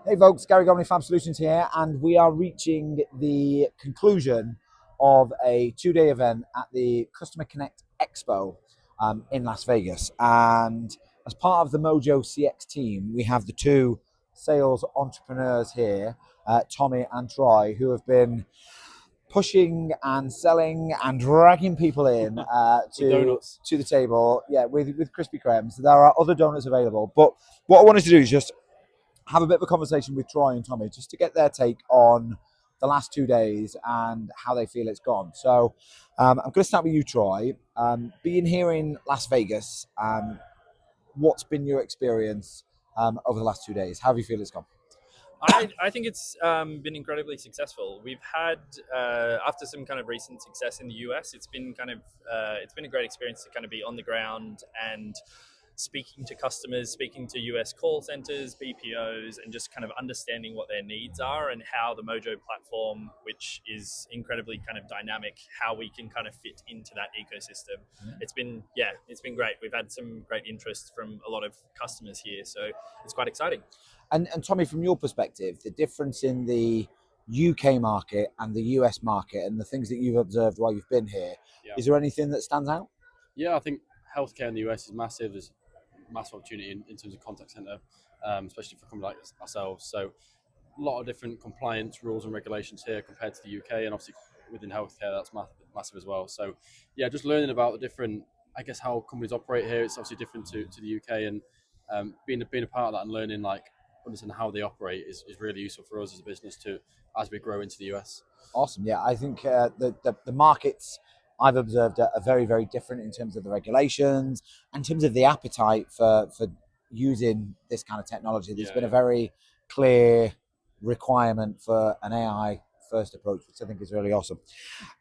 Hey folks, Gary Gomley, Fab Solutions here, and we are reaching the conclusion of a two-day event at the Customer Connect Expo in Las Vegas. And as part of the Mojo CX team, we have the two sales entrepreneurs here, Tommy and Troy, who have been pushing and selling and dragging people in to the table, with Krispy Kremes. There are other donuts available, but what I wanted to do is just have a bit of a conversation with Troy and Tommy just to get their take on the last 2 days and how they feel it's gone. So I'm going to start with you, Troy. Being here in Las Vegas, what's been your experience over the last 2 days? How do you feel it's gone? I think it's been incredibly successful. We've had after some kind of recent success in the US, it's been a great experience to kind of be on the ground and speaking to customers, speaking to US call centers, BPOs, and just kind of understanding what their needs are and how the Mojo platform, which is incredibly kind of dynamic, how we can kind of fit into that ecosystem. It's been great. We've had some great interest from a lot of customers here, so it's quite exciting. And Tommy, from your perspective, the difference in the UK market and the US market and the things that you've observed while you've been here, is there anything that stands out? Yeah, I think healthcare in the US is massive. There's massive opportunity in terms of contact center, especially for companies like ourselves. So a lot of different compliance rules and regulations here compared to the UK, and obviously within healthcare that's massive as well. So yeah, just learning about the different, I guess, how companies operate here. It's obviously different to the UK, and being a part of that and learning understanding how they operate is really useful for us as a business as we grow into the US. Awesome. Yeah, I think the markets I've observed are very, very different in terms of the regulations, in terms of the appetite for using this kind of technology. There's been a very clear requirement for an AI first approach, which I think is really awesome.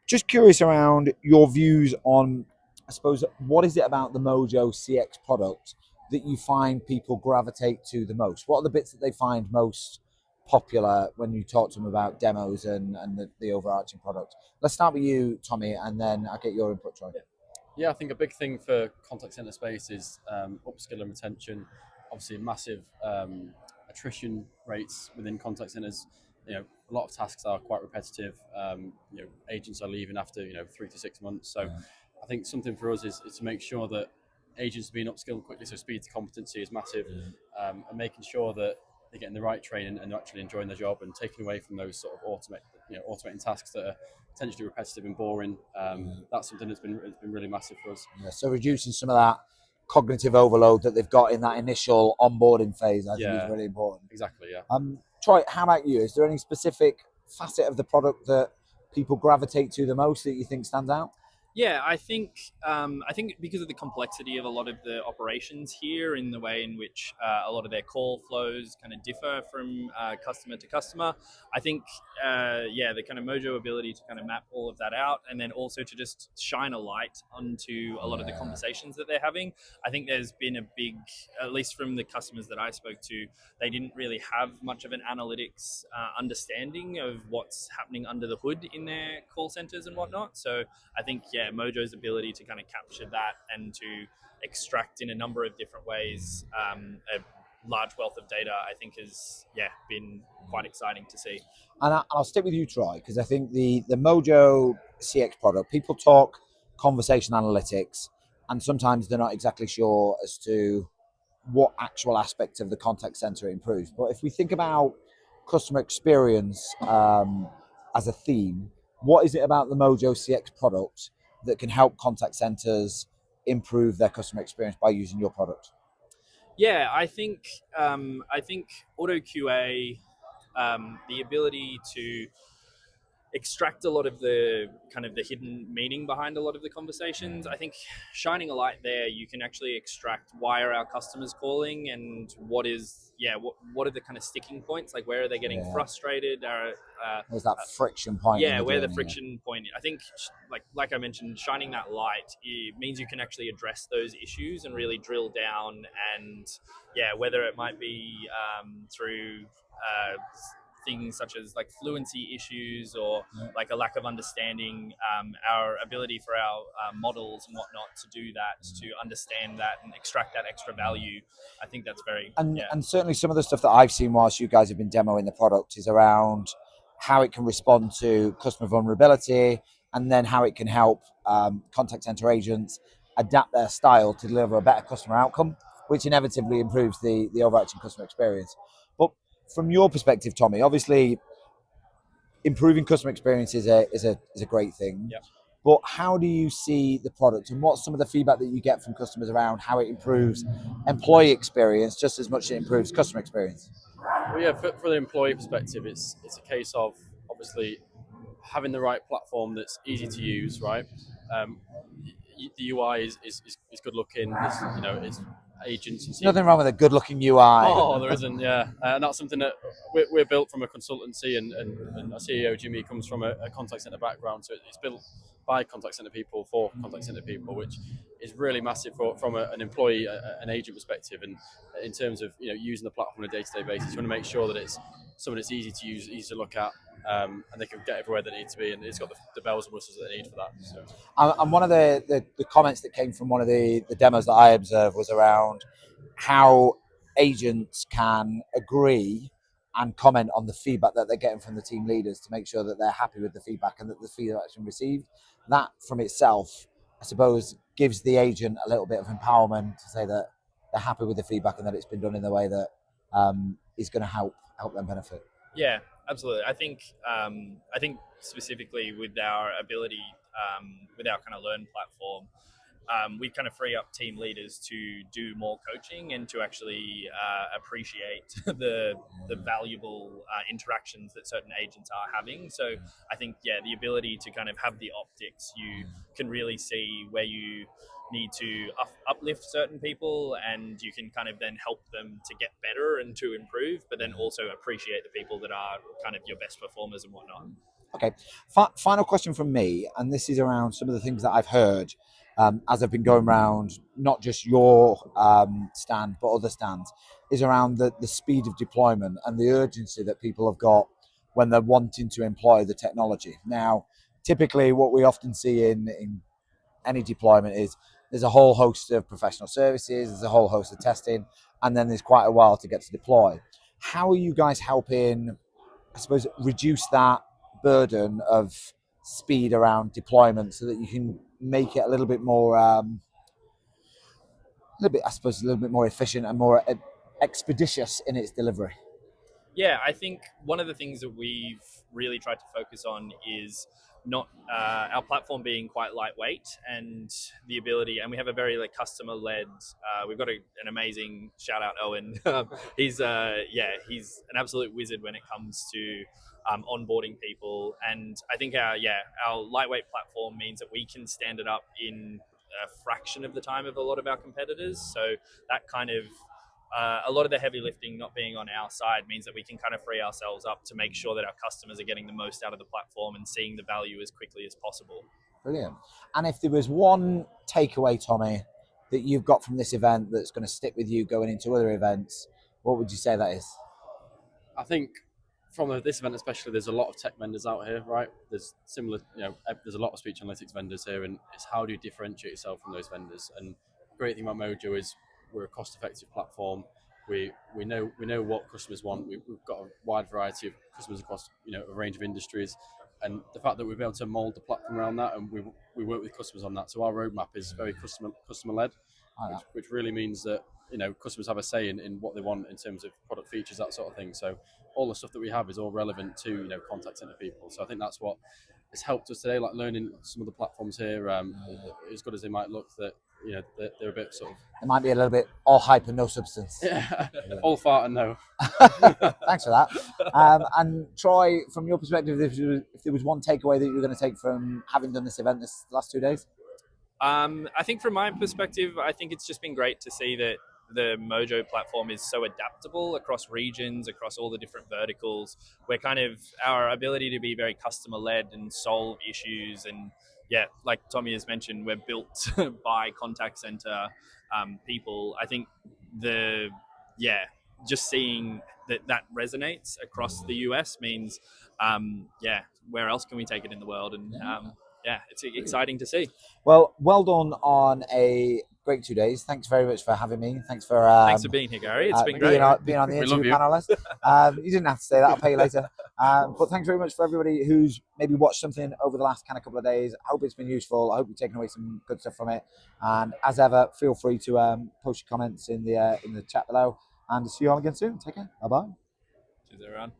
Just curious around your views on, I suppose, what is it about the Mojo CX product that you find people gravitate to the most? What are the bits that they find most popular when you talk to them about demos and the overarching product? Let's start with you, Tommy, and then I'll get your input, Troy. Yeah, I think a big thing for contact center space is upskill and retention. Obviously, massive attrition rates within contact centers. A lot of tasks are quite repetitive. Agents are leaving after 3 to 6 months. So, I think something for us is to make sure that agents are being upskilled quickly. So, speed to competency is massive, and making sure that they're getting the right training and actually enjoying their job and taking away from those sort of automating tasks that are potentially repetitive and boring. That's something that's been really massive for us. Yeah, so reducing some of that cognitive overload that they've got in that initial onboarding phase, I think is really important. Exactly, yeah. Troy, how about you? Is there any specific facet of the product that people gravitate to the most that you think stands out? Yeah, I think because of the complexity of a lot of the operations here, in the way in which a lot of their call flows kind of differ from customer to customer, I think the kind of Mojo ability to kind of map all of that out, and then also to just shine a light onto a lot of the conversations that they're having. I think there's been a big, at least from the customers that I spoke to, they didn't really have much of an analytics understanding of what's happening under the hood in their call centers and whatnot. So I think Mojo's ability to kind of capture that and to extract in a number of different ways a large wealth of data, I think has been quite exciting to see. And I'll stick with you, Troy, because I think the Mojo CX product, people talk conversation analytics, and sometimes they're not exactly sure as to what actual aspect of the contact center it improves. But if we think about customer experience as a theme, what is it about the Mojo CX product that can help contact centers improve their customer experience by using your product? Yeah, I think auto QA, the ability to extract a lot of the kind of the hidden meaning behind a lot of the conversations. I think shining a light there, you can actually extract why are our customers calling, and what are the kind of sticking points, like where are they getting frustrated, There's that friction point. where the friction point. I think like I mentioned, shining that light, it means you can actually address those issues and really drill down, and whether it might be through things such as like fluency issues or like a lack of understanding, our ability for our models and whatnot to do that, to understand that and extract that extra value. I think that's very, and certainly some of the stuff that I've seen whilst you guys have been demoing the product is around how it can respond to customer vulnerability, and then how it can help contact center agents adapt their style to deliver a better customer outcome, which inevitably improves the overarching customer experience. But from your perspective, Tommy, obviously improving customer experience is a great thing. Yep. But how do you see the product, and what's some of the feedback that you get from customers around how it improves employee experience just as much as it improves customer experience? Well, yeah, for the employee perspective, it's a case of obviously having the right platform that's easy to use, right? Um, the UI is good looking. There's, it's agents. You There's see. nothing wrong with a good-looking UI. Oh, there isn't, yeah. And that's something that we're built from a consultancy, and our CEO, Jimmy, comes from a contact center background. So it's built by contact center people for contact center people, which is really massive from an employee, an agent perspective. And in terms of using the platform on a day-to-day basis, you want to make sure that it's something that's easy to use, easy to look at, and they can get everywhere they need to be, and it's got the bells and whistles that they need for that. So. And one of the comments that came from one of the demos that I observed was around how agents can agree and comment on the feedback that they're getting from the team leaders to make sure that they're happy with the feedback and that the feedback has been received. That from itself, I suppose, gives the agent a little bit of empowerment to say that they're happy with the feedback and that it's been done in the way that is going to help them benefit. Yeah, absolutely. I think specifically with our ability, with our kind of Learn platform, we kind of free up team leaders to do more coaching and to actually appreciate the valuable interactions that certain agents are having. So I think, the ability to kind of have the optics, you can really see where you need to uplift certain people, and you can kind of then help them to get better and to improve, but then also appreciate the people that are kind of your best performers and whatnot. Okay, final question from me, and this is around some of the things that I've heard as I've been going around, not just your stand, but other stands, is around the speed of deployment and the urgency that people have got when they're wanting to employ the technology. Now, typically what we often see in any deployment is there's a whole host of professional services, there's a whole host of testing, and then there's quite a while to get to deploy. How are you guys helping, I suppose, reduce that burden of speed around deployment so that you can make it a little bit more, a little bit more efficient and more expeditious in its delivery? Yeah, I think one of the things that we've really tried to focus on is not our platform being quite lightweight, and the ability, and we have a very customer led. We've got an amazing shout out, Owen. He's he's an absolute wizard when it comes to onboarding people, and I think our lightweight platform means that we can stand it up in a fraction of the time of a lot of our competitors. So that kind of a lot of the heavy lifting not being on our side means that we can kind of free ourselves up to make sure that our customers are getting the most out of the platform and seeing the value as quickly as possible. Brilliant. And if there was one takeaway, Tommy, that you've got from this event that's going to stick with you going into other events, what would you say that is? I think from this event especially, there's a lot of tech vendors out here, right? There's similar, there's a lot of speech analytics vendors here, and it's how do you differentiate yourself from those vendors? And the great thing about Mojo is we're a cost-effective platform. We know what customers want. We've got a wide variety of customers across a range of industries, and the fact that we've been able to mold the platform around that, and we work with customers on that. So our roadmap is very customer led, which really means that customers have a say in what they want in terms of product features, that sort of thing. So all the stuff that we have is all relevant to contact center people. So I think that's what has helped us today, like learning some of the platforms here. As good as they might look, that they're a bit sort of. It might be a little bit all hype and no substance. Yeah, all fart and no. Thanks for that. And Troy, from your perspective, if there was one takeaway that you were going to take from having done this event this last 2 days? I think from my perspective, I think it's just been great to see that the Mojo platform is so adaptable across regions, across all the different verticals. We're kind of, our ability to be very customer led and solve issues, and like Tommy has mentioned, we're built by contact center people. I think just seeing that resonates across the US means, where else can we take it in the world? And it's exciting to see. Well done on a great 2 days. Thanks very much for having me. Thanks for being here, Gary. It's been being great. being on the We love interview you. panelist. You didn't have to say that. I'll pay you later. But thanks very much for everybody who's maybe watched something over the last kind of couple of days. I hope it's been useful. I hope you've taken away some good stuff from it. And as ever, feel free to post your comments in the chat below. And see you all again soon. Take care. Bye bye. Cheers, everyone.